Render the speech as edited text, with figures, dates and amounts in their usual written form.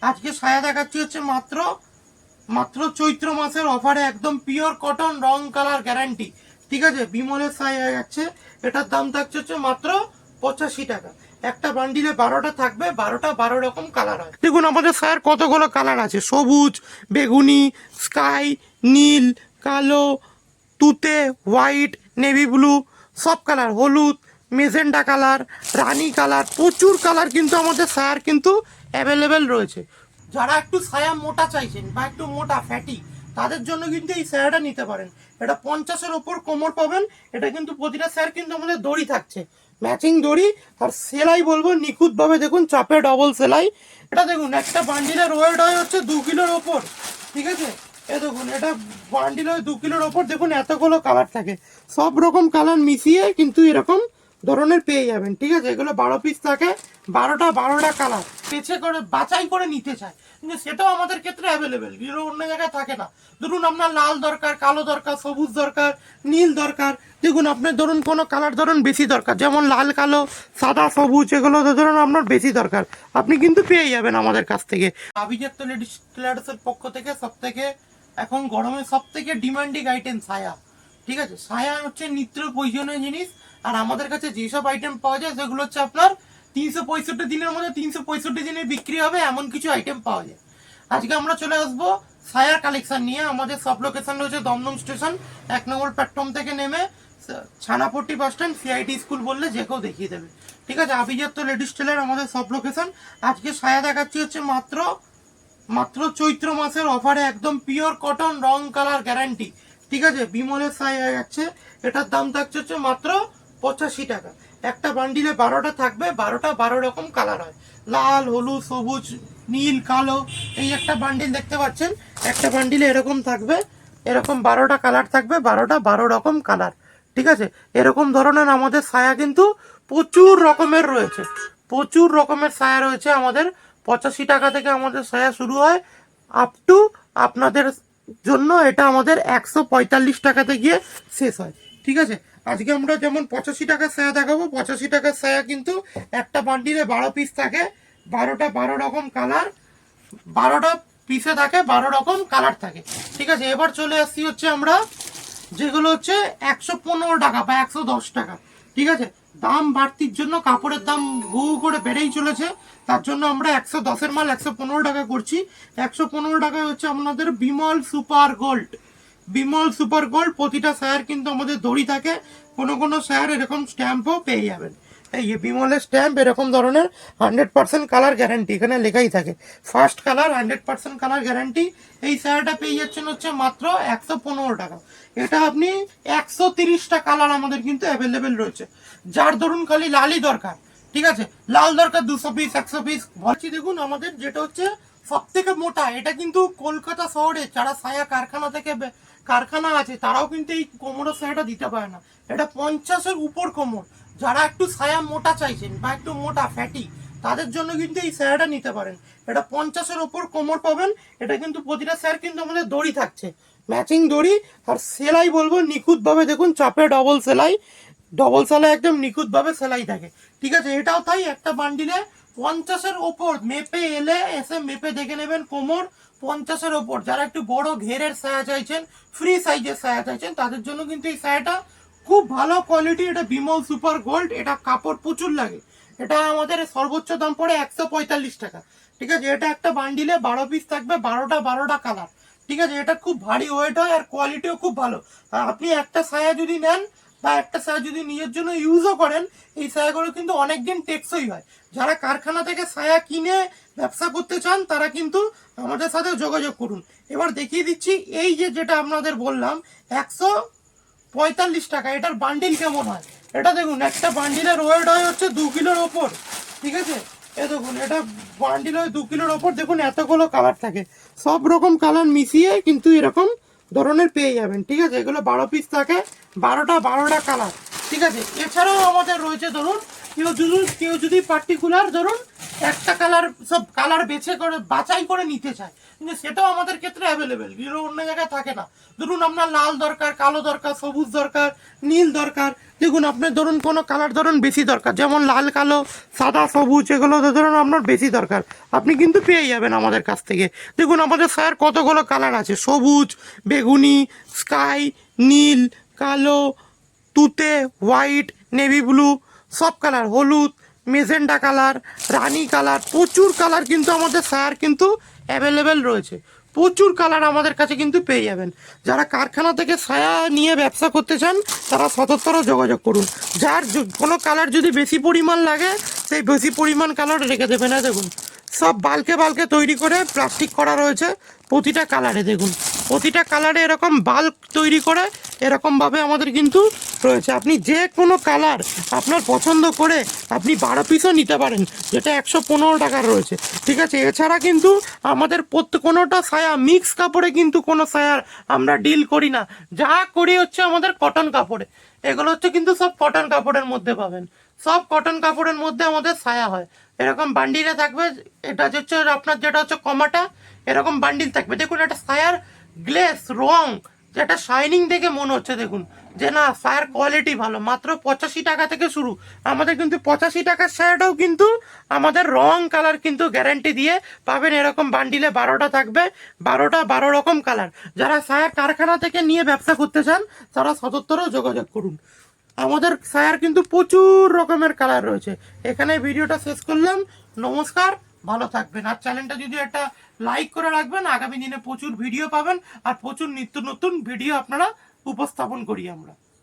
আজকে সায়া দেখাচ্ছি হচ্ছে মাত্র মাত্র চৈত্র মাসের অফারে একদম পিওর কটন রং কালার গ্যারান্টি। ঠিক আছে, বিমলের সায়া যাচ্ছে, এটার দাম থাকছে হচ্ছে মাত্র 85 টাকা। একটা বান্ডিলে 12টা থাকবে, 12টা 12 রকম কালার হয়। দেখুন আমাদের সায়ার কতগুলো কালার আছে, সবুজ, বেগুনি, স্কাই, নীল, কালো, তুতে, হোয়াইট, নেভি ব্লু, সব কালার, হলুদ, মেজেন্ডা কালার, রানী কালার, প্রচুর কালার কিন্তু আমাদের সায়ার কিন্তু অ্যাভেলেবেল রয়েছে। যারা একটু সায়া মোটা চাইছেন বা একটু মোটা ফ্যাটি, তাদের জন্য কিন্তু এই সায়াটা নিতে পারেন। এটা 50-এর ওপর কোমর পাবেন। এটা কিন্তু প্রতিটা সায়ার কিন্তু আমাদের দড়ি থাকছে, ম্যাচিং দড়ি। আর সেলাই বলবো নিখুঁতভাবে, দেখুন চাপে ডবল সেলাই। এটা দেখুন একটা বান্ডিলের ওয়েট হয় হচ্ছে 2 কিলোর ওপর। ঠিক আছে, এ দেখুন এটা বান্ডিল হয় 2 কিলোর ওপর। দেখুন এতগুলো কালার থাকে, সব রকম কালার মিশিয়ে কিন্তু এরকম ধরনের পেয়ে যাবেন। ঠিক আছে, এগুলো 12 পিস থাকে, 12টা কালার পেছে করে বাছাই করে নিতে চায়, কিন্তু সেটাও আমাদের ক্ষেত্রে অ্যাভেলেবেল, যেগুলো অন্য জায়গায় থাকে না। ধরুন আপনার লাল দরকার, কালো দরকার, সবুজ দরকার, নীল দরকার। দেখুন আপনার ধরুন কোনো কালার ধরুন বেশি দরকার, যেমন লাল, কালো, সাদা, সবুজ, এগুলো ধরুন আপনার বেশি দরকার, আপনি কিন্তু পেয়ে যাবেন আমাদের কাছ থেকে। আভিজাত্য লেডিস টেলার্সের পক্ষ থেকে সব থেকে এখন গরমে সব থেকে ডিমান্ডিং আইটেম সায়া। ঠিক আছে, সায়া হচ্ছে নিত্য প্রয়োজনীয় জিনিস। আর আমাদের কাছে যেসব আইটেম পাওয়া যায় সেগুলো হচ্ছে আপনার 365 দিনের মধ্যে 365 দিনে বিক্রি হবে, এমন কিছু আইটেম পাওয়া যায়। আজকে আমরা চলে আসবো সায়ার কালেকশন নিয়ে। আমাদের সব লোকেশন রয়েছে দমদম স্টেশন 1 নম্বর প্ল্যাটফর্ম থেকে নেমে ছানাপট্টি বাস স্ট্যান্ড, সিআইটি স্কুল বললে যে কেউ দেখিয়ে দেবে। ঠিক আছে, আভিজাত্য লেডিস টেলার আমাদের সব লোকেশন। আজকে সায়া দেখাচ্ছি হচ্ছে মাত্র মাত্র চৈত্র মাসের অফারে একদম পিওর কটন রং কালার গ্যারান্টি। ঠিক আছে, বিমলের সায়া যাচ্ছে, এটার দাম থাকছে হচ্ছে মাত্র 85 টাকা। একটা বান্ডিলে 12টা থাকবে, 12টা 12 রকম কালার হয়, লাল, হলুদ, সবুজ, নীল, কালো। এই একটা বান্ডিল দেখতে পাচ্ছেন, একটা বান্ডিলে এরকম থাকবে, এরকম 12টা কালার থাকবে, 12টা 12 রকম কালার। ঠিক আছে, এরকম ধরনের আমাদের সায়া কিন্তু প্রচুর রকমের রয়েছে, প্রচুর রকমের সায়া রয়েছে আমাদের। 85 টাকা থেকে আমাদের সায়া শুরু হয়, আপ টু আপনাদের জন্য এটা আমাদের 145 টাকাতে গিয়ে শেষ হয়। ঠিক আছে, আজকে আমরা যেমন 85 টাকার সায়া দেখাবো। 85 টাকার সায়া কিন্তু একটা বান্ডিলে 12 পিস থাকে, 12টা 12 রকম কালার, 12টা পিসে থাকে, 12 রকম কালার থাকে। ঠিক আছে, এবার চলে আসছি হচ্ছে আমরা যেগুলো হচ্ছে 115 টাকা বা 110 টাকা। ঠিক আছে, দাম বাড়তির জন্য কাপড়ের দাম হু হু করে বেড়েই চলেছে, তার জন্য আমরা 110-এর মাল 115 টাকা করছি। 115 টাকায় হচ্ছে আপনাদের Bimal super gold. Bimal super gold প্রতিটা সায়ার কিন্তু আমাদের দড়ি থাকে, কোনো কোনো সায়ার এরকম স্ট্যাম্পও পেয়ে যাবেন। এই যে বিমলের স্ট্যাম্প এরকম ধরনের 100% কালার গ্যারান্টি, এখানে লেখাই থাকে ফার্স্ট কালার 100% কালার গ্যারান্টি। এই সায়ারটা পেয়ে যাচ্ছেন হচ্ছে মাত্র 115 টাকা। এটা আপনি 130টা কালার আমাদের কিন্তু অ্যাভেলেবেল রয়েছে, যার ধরুন খালি লালই দরকার। ঠিক আছে, লাল দরকার 200 পিস, 100 পিস বলছি। দেখুন আমাদের যেটা হচ্ছে সব থেকে মোটা, এটা কিন্তু কলকাতা শহরে যারা সায়া কারখানা থেকে কারখানা আছে তারাও কিন্তু এই কোমরের সায়াটা দিতে পারে না। এটা 50-এর উপর কোমর, যারা একটু সায়া মোটা চাইছেন বা একটু মোটা ফ্যাটি, তাদের জন্য কিন্তু এই সায়াটা নিতে পারেন। এটা 50-এর ওপর কোমর পাবেন। এটা কিন্তু প্রতিটা সায়ার কিন্তু আমাদের দড়ি থাকছে, ম্যাচিং দড়ি। আর সেলাই বলবো নিখুঁতভাবে, দেখুন চাপে ডবল সেলাই, ডবল সেলাই একদম নিখুঁতভাবে সেলাই থাকে। ঠিক আছে, এটাও তাই, একটা বান্ডিলে 50-এর ওপর মেপে এলে এসে মেপে দেখে নেবেন কোমর 50-এর ওপর। যারা একটু বড় ঘেরের সায়া চাইছেন, ফ্রি সাইজের সায়া চাইছেন, তাদের জন্য কিন্তু এই সায়াটা খুব ভালো কোয়ালিটি। এটা বিমল সুপার গোল্ড, এটা কাপড় প্রচুর লাগে। এটা আমাদের সর্বোচ্চ দাম পড়ে 145 টাকা। ঠিক আছে, এটা একটা বান্ডিলে 12 পিস থাকবে, 12টা 12টা কালার। ঠিক আছে, এটা খুব ভারী ওয়েট হয় আর কোয়ালিটিও খুব ভালো। আর আপনি একটা সায়া যদি নেন বা একটা সায়া যদি নিজের জন্য ইউজও করেন, এই সায়াগুলো কিন্তু অনেকদিন টেকসই হয়। যারা কারখানা থেকে সায়া কিনে ব্যবসা করতে চান তারা কিন্তু আমাদের সাথে যোগাযোগ করুন। এবার দেখিয়ে দিচ্ছি এই যে যেটা আপনাদের বললাম 145 টাকা, এটার বান্ডিল কেমন হয়। এটা দেখুন একটা বান্ডিলের ওয়েট হয় হচ্ছে 2 কিলোর ওপর। ঠিক আছে, এ দেখুন এটা বান্ডিল হয় 2 কিলোর ওপর। দেখুন এতগুলো কালার থাকে, সব রকম কালার মিশিয়ে কিন্তু এরকম ধরনের পেয়ে যাবেন। ঠিক আছে, এগুলো 12 পিস থাকে, 12টা 12টা কালার। ঠিক আছে, এছাড়াও আমাদের রয়েছে ধরুন কেউ যদি পার্টিকুলার ধরুন একটা কালার সব কালার বেছে করে বাছাই করে নিতে চায়, কিন্তু সেটাও আমাদের ক্ষেত্রে অ্যাভেলেবেল, যেগুলো অন্য জায়গায় থাকে না। ধরুন আপনার লাল দরকার, কালো দরকার, সবুজ দরকার, নীল দরকার, দেখুন আপনার ধরুন কোনো কালার ধরুন বেশি দরকার, যেমন লাল কালো সাদা সবুজ, এগুলো ধরুন আপনার বেশি দরকার, আপনি কিন্তু পেয়ে যাবেন আমাদের কাছ থেকে। দেখুন আমাদের স্যার কতগুলো কালার আছে, সবুজ, বেগুনি, স্কাই, নীল, কালো, তুতে, হোয়াইট, নেভি ব্লু, সব কালার, হলুদ, মেজেন্টা কালার, রানী কালার, প্রচুর কালার কিন্তু আমাদের স্যার কিন্তু অ্যাভেলেবেল রয়েছে। প্রচুর কালার আমাদের কাছে কিন্তু পেয়ে যাবেন। যারা কারখানা থেকে ছায়া নিয়ে ব্যবসা করতে চান তারা সতর্কতার যোগাযোগ করুন। যার কোনো কালার যদি বেশি পরিমাণ লাগে সেই বেশি পরিমাণ কালার রেখে দেবে না। দেখুন সব বালকে বালকে তৈরি করে প্লাস্টিক করা রয়েছে প্রতিটা কালারে। দেখুন প্রতিটা কালারে এরকম বাল্ক তৈরি করে এরকমভাবে আমাদের কিন্তু রয়েছে। আপনি যে কোনো কালার আপনার পছন্দ করে আপনি 12 পিসও নিতে পারেন, যেটা 115 টাকার রয়েছে, ঠিক আছে। এছাড়া কিন্তু আমাদের কোনোটা ছায়া মিক্স কাপড়ে কিন্তু কোনো ছায়ার আমরা ডিল করি না, যা করি হচ্ছে আমাদের কটন কাপড়ে। এগুলো হচ্ছে কিন্তু সব কটন কাপড়ের মধ্যে পাবেন, সব কটন কাপড়ের মধ্যে আমাদের ছায়া হয়। এরকম বান্ডিলে থাকবে, এটা হচ্ছে আপনার যেটা হচ্ছে কমাটা, এরকম বান্ডিল থাকবে। দেখুন একটা ছায়ার গ্লেস রং, যেটা শাইনিং দেখে মনে হচ্ছে দেখুন যে না ছায়ার কোয়ালিটি ভালো। মাত্র 85 টাকা থেকে শুরু আমাদের, কিন্তু 85 টাকার ছায়াটাও কিন্তু আমাদের রং কালার কিন্তু গ্যারান্টি দিয়ে পাবেন। এরকম বান্ডিলে 12টা থাকবে, 12 রকম কালার। যারা ছায়ার কারখানা থেকে নিয়ে ব্যবসা করতে চান তারা সদত্তরও যোগাযোগ করুন। আমাদের ছায়ার কিন্তু প্রচুর রকমের কালার রয়েছে। এখানে ভিডিওটা শেষ করলাম, নমস্কার, ভালো থাকবেন। আর চ্যানেলটা যদি একটা লাইক করে রাখবেন, আগামী দিনে প্রচুর ভিডিও পাবেন আর প্রচুর নিত্য নতুন ভিডিও আপনারা উপস্থাপন করি আমরা।